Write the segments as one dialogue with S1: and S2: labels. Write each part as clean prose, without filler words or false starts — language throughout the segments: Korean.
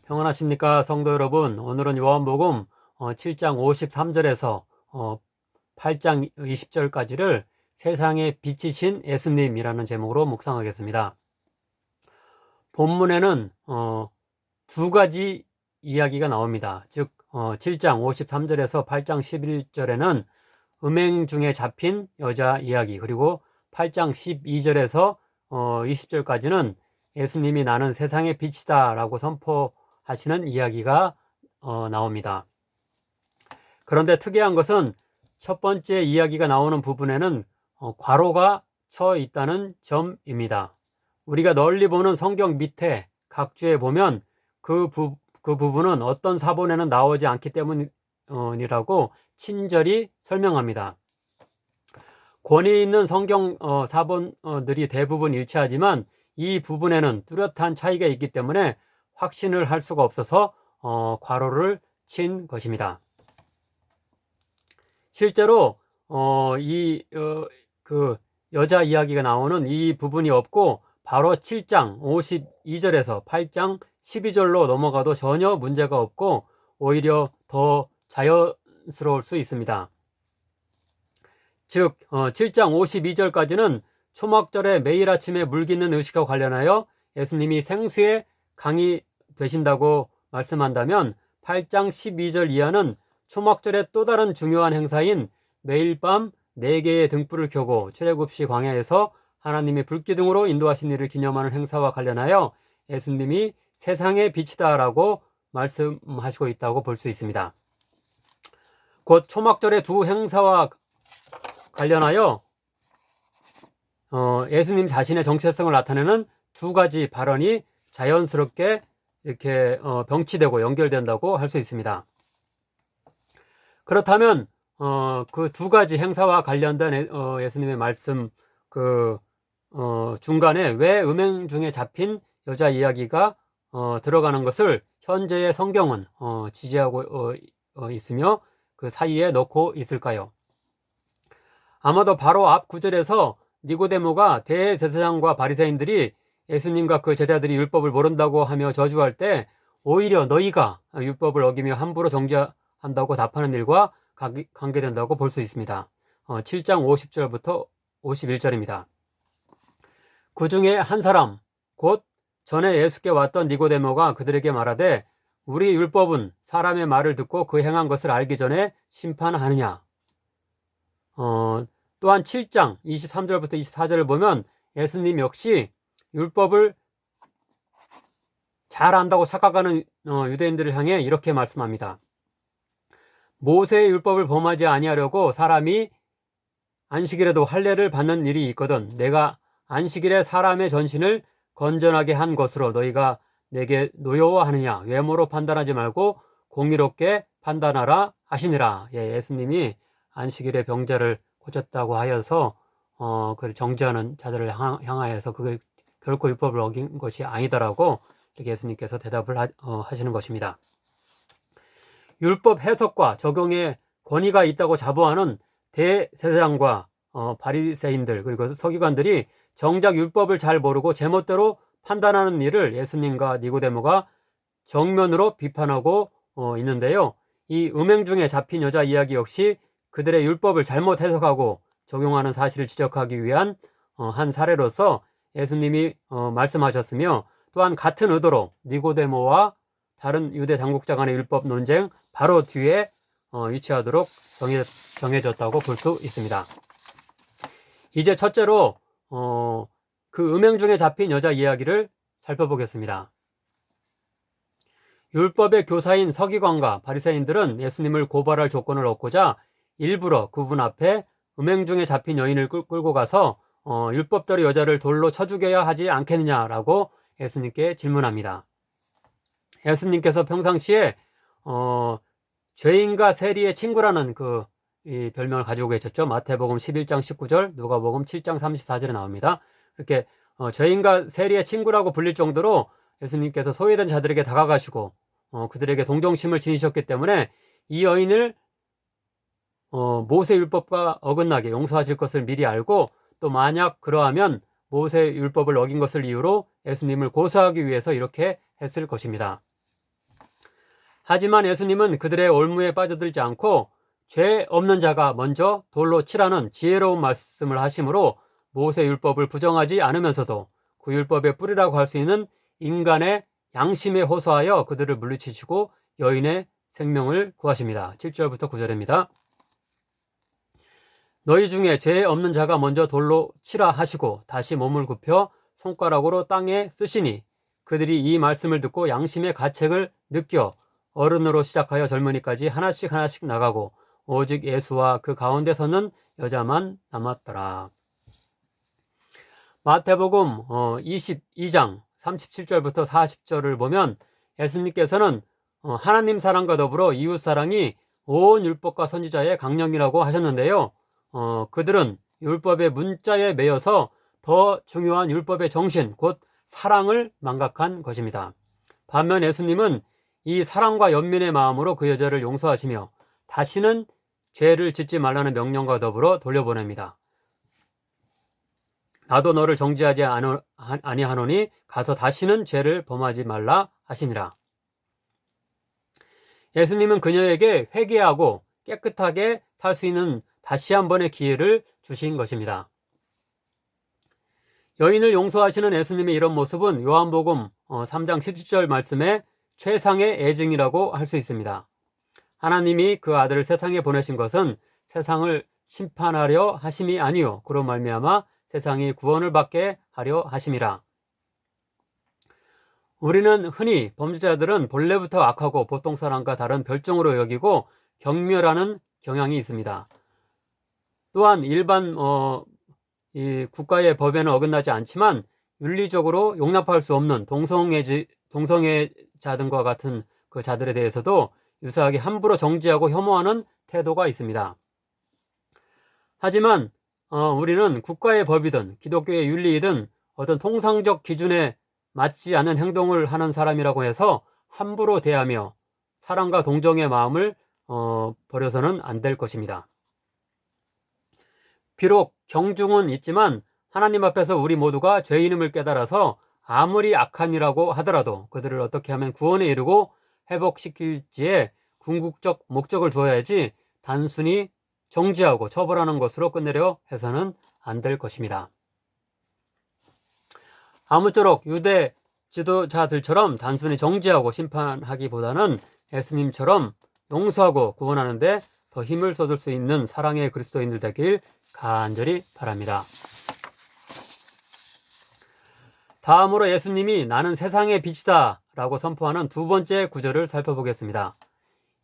S1: 평안하십니까 성도 여러분. 오늘은 요한복음 7장 53절에서 8장 20절까지를 세상에 빛이신 예수님이라는 제목으로 묵상하겠습니다. 본문에는 두 가지 이야기가 나옵니다. 즉 7장 53절에서 8장 11절에는 음행 중에 잡힌 여자 이야기, 그리고 8장 12절에서 20절까지는 예수님이 나는 세상의 빛이다 라고 선포하시는 이야기가 나옵니다. 그런데 특이한 것은 첫 번째 이야기가 나오는 부분에는 괄호가 쳐 있다는 점입니다. 우리가 널리 보는 성경 밑에 각주에 보면 그 부분은 어떤 사본에는 나오지 않기 때문이라고 친절히 설명합니다. 권위 있는 성경 사본들이 대부분 일치하지만 이 부분에는 뚜렷한 차이가 있기 때문에 확신을 할 수가 없어서 괄호를 친 것입니다. 실제로 그 여자 이야기가 나오는 이 부분이 없고 바로 7장 52절에서 8장 12절로 넘어가도 전혀 문제가 없고 오히려 더 자연스러울 수 있습니다. 즉 7장 52절까지는 초막절에 매일 아침에 물 깃는 의식과 관련하여 예수님이 생수에 강이 되신다고 말씀한다면 8장 12절 이하는 초막절의 또 다른 중요한 행사인 매일 밤 4개의 등불을 켜고 출애굽시 광야에서 하나님의 불기둥으로 인도하신 일을 기념하는 행사와 관련하여 예수님이 세상의 빛이다 라고 말씀하시고 있다고 볼 수 있습니다. 곧 초막절의 두 행사와 관련하여 예수님 자신의 정체성을 나타내는 두 가지 발언이 자연스럽게 이렇게 병치되고 연결된다고 할 수 있습니다. 그렇다면 그 두 가지 행사와 관련된 예수님의 말씀 중간에 왜 음행 중에 잡힌 여자 이야기가 들어가는 것을 현재의 성경은 지지하고 있으며 그 사이에 넣고 있을까요? 아마도 바로 앞 구절에서 니고데모가 대제사장과 바리새인들이 예수님과 그 제자들이 율법을 모른다고 하며 저주할 때 오히려 너희가 율법을 어기며 함부로 정죄한다고 답하는 일과 관계된다고 볼 수 있습니다. 7장 50절부터 51절입니다. 그 중에 한 사람 곧 전에 예수께 왔던 니고데모가 그들에게 말하되 우리 율법은 사람의 말을 듣고 그 행한 것을 알기 전에 심판하느냐. 또한 7장 23절부터 24절을 보면 예수님 역시 율법을 잘 안다고 착각하는 유대인들을 향해 이렇게 말씀합니다. 모세의 율법을 범하지 아니하려고 사람이 안식일에도 할례를 받는 일이 있거든 내가 안식일에 사람의 전신을 건전하게 한 것으로 너희가 내게 노여워하느냐. 외모로 판단하지 말고 공의롭게 판단하라 하시니라. 예수님이 안식일에 병자를 고쳤다고 하여서 그를 정죄하는 자들을 향하여서 그게 결코 율법을 어긴 것이 아니다라고 이렇게 예수님께서 대답을 하시는 것입니다. 율법 해석과 적용에 권위가 있다고 자부하는 대제사장과 바리새인들 그리고 서기관들이 정작 율법을 잘 모르고 제멋대로 판단하는 일을 예수님과 니고데모가 정면으로 비판하고 있는데요. 이 음행 중에 잡힌 여자 이야기 역시 그들의 율법을 잘못 해석하고 적용하는 사실을 지적하기 위한 한 사례로서 예수님이 말씀하셨으며 또한 같은 의도로 니고데모와 다른 유대 당국자 간의 율법 논쟁 바로 뒤에 위치하도록 정해졌다고 볼 수 있습니다. 이제 첫째로 그 음행 중에 잡힌 여자 이야기를 살펴보겠습니다. 율법의 교사인 서기관과 바리새인들은 예수님을 고발할 조건을 얻고자 일부러 그분 앞에 음행 중에 잡힌 여인을 끌고 가서 율법대로 여자를 돌로 쳐 죽여야 하지 않겠느냐라고 예수님께 질문합니다. 예수님께서 평상시에 죄인과 세리의 친구라는 이 별명을 가지고 계셨죠. 마태복음 11장 19절, 누가복음 7장 34절에 나옵니다. 이렇게 죄인과 세리의 친구라고 불릴 정도로 예수님께서 소외된 자들에게 다가가시고 그들에게 동정심을 지니셨기 때문에 이 여인을 모세 율법과 어긋나게 용서하실 것을 미리 알고 또 만약 그러하면 모세 율법을 어긴 것을 이유로 예수님을 고소하기 위해서 이렇게 했을 것입니다. 하지만 예수님은 그들의 올무에 빠져들지 않고 죄 없는 자가 먼저 돌로 치라는 지혜로운 말씀을 하심으로 모세 율법을 부정하지 않으면서도 그 율법의 뿌리라고 할 수 있는 인간의 양심에 호소하여 그들을 물리치시고 여인의 생명을 구하십니다. 7절부터 9절입니다. 너희 중에 죄 없는 자가 먼저 돌로 치라 하시고 다시 몸을 굽혀 손가락으로 땅에 쓰시니 그들이 이 말씀을 듣고 양심의 가책을 느껴 어른으로 시작하여 젊은이까지 하나씩 나가고 오직 예수와 그 가운데 서는 여자만 남았더라. 마태복음 22장 37절부터 40절을 보면 예수님께서는 하나님 사랑과 더불어 이웃 사랑이 온 율법과 선지자의 강령이라고 하셨는데요. 그들은 율법의 문자에 매여서 더 중요한 율법의 정신, 곧 사랑을 망각한 것입니다. 반면 예수님은 이 사랑과 연민의 마음으로 그 여자를 용서하시며 다시는 죄를 짓지 말라는 명령과 더불어 돌려보냅니다. 나도 너를 정죄하지 아니하노니 가서 다시는 죄를 범하지 말라 하시니라. 예수님은 그녀에게 회개하고 깨끗하게 살 수 있는 다시 한 번의 기회를 주신 것입니다. 여인을 용서하시는 예수님의 이런 모습은 요한복음 3장 17절 말씀에 최상의 애증이라고 할 수 있습니다. 하나님이 그 아들을 세상에 보내신 것은 세상을 심판하려 하심이 아니요 그로 말미암아 세상이 구원을 받게 하려 하심이라. 우리는 흔히 범죄자들은 본래부터 악하고 보통 사람과 다른 별종으로 여기고 경멸하는 경향이 있습니다. 또한 일반 이 국가의 법에는 어긋나지 않지만 윤리적으로 용납할 수 없는 동성애자 등과 같은 그 자들에 대해서도 유사하게 함부로 정죄하고 혐오하는 태도가 있습니다. 하지만 우리는 국가의 법이든 기독교의 윤리이든 어떤 통상적 기준에 맞지 않는 행동을 하는 사람이라고 해서 함부로 대하며 사랑과 동정의 마음을 버려서는 안 될 것입니다. 비록 경중은 있지만 하나님 앞에서 우리 모두가 죄인임을 깨달아서 아무리 악한 이라고 하더라도 그들을 어떻게 하면 구원에 이르고 회복시킬지에 궁극적 목적을 두어야지 단순히 정죄하고 처벌하는 것으로 끝내려 해서는 안 될 것입니다. 아무쪼록 유대 지도자들처럼 단순히 정죄하고 심판하기보다는 예수님처럼 용서하고 구원하는데 더 힘을 쏟을 수 있는 사랑의 그리스도인들 되길 간절히 바랍니다. 다음으로 예수님이 나는 세상의 빛이다 라고 선포하는 두 번째 구절을 살펴보겠습니다.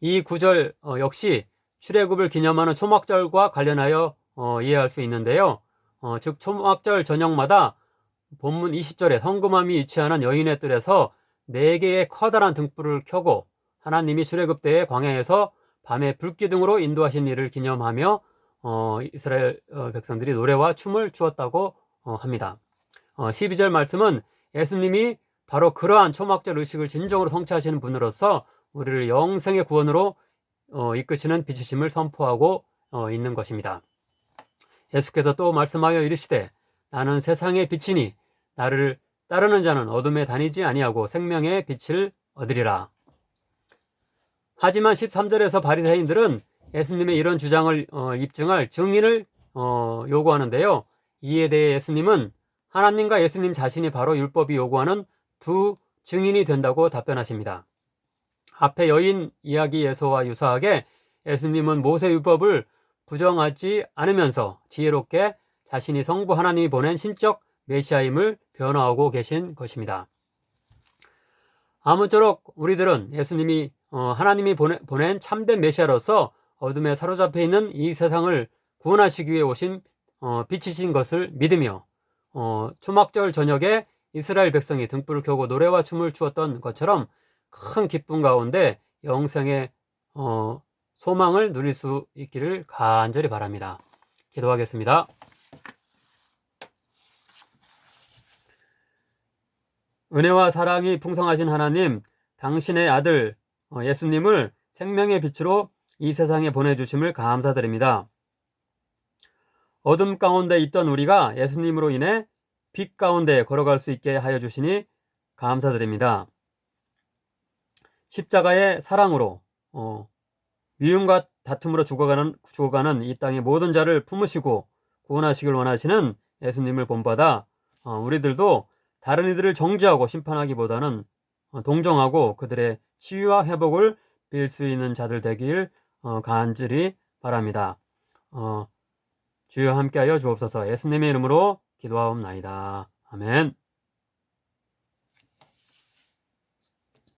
S1: 이 구절 역시 출애굽을 기념하는 초막절과 관련하여 이해할 수 있는데요. 즉 초막절 저녁마다 본문 20절에 성금함이 위치하는 여인의 뜰에서 4개의 커다란 등불을 켜고 하나님이 출애굽 때의 광야에서 밤에 불기둥으로 인도하신 일을 기념하며 이스라엘 백성들이 노래와 춤을 추었다고 합니다. 12절 말씀은 예수님이 바로 그러한 초막절 의식을 진정으로 성취하시는 분으로서 우리를 영생의 구원으로 이끄시는 빛이심을 선포하고 있는 것입니다. 예수께서 또 말씀하여 이르시되 나는 세상의 빛이니 나를 따르는 자는 어둠에 다니지 아니하고 생명의 빛을 얻으리라. 하지만 13절에서 바리새인들은 예수님의 이런 주장을 입증할 증인을 요구하는데요. 이에 대해 예수님은 하나님과 예수님 자신이 바로 율법이 요구하는 두 증인이 된다고 답변하십니다. 앞에 여인 이야기에서와 유사하게 예수님은 모세 율법을 부정하지 않으면서 지혜롭게 자신이 성부 하나님이 보낸 신적 메시아임을 변화하고 계신 것입니다. 아무쪼록 우리들은 예수님이 하나님이 보낸 참된 메시아로서 어둠에 사로잡혀 있는 이 세상을 구원하시기 위해 오신 빛이신 것을 믿으며 초막절 저녁에 이스라엘 백성이 등불을 켜고 노래와 춤을 추었던 것처럼 큰 기쁨 가운데 영생의 소망을 누릴 수 있기를 간절히 바랍니다. 기도하겠습니다. 은혜와 사랑이 풍성하신 하나님, 당신의 아들 예수님을 생명의 빛으로 이 세상에 보내주심을 감사드립니다. 어둠 가운데 있던 우리가 예수님으로 인해 빛 가운데 걸어갈 수 있게 하여 주시니 감사드립니다. 십자가의 사랑으로 미움과 다툼으로 죽어가는 이 땅의 모든 자를 품으시고 구원하시길 원하시는 예수님을 본받아 우리들도 다른 이들을 정죄하고 심판하기보다는 동정하고 그들의 치유와 회복을 빌 수 있는 자들 되길 간절히 바랍니다. 주여 함께하여 주옵소서. 예수님의 이름으로 기도하옵나이다. 아멘.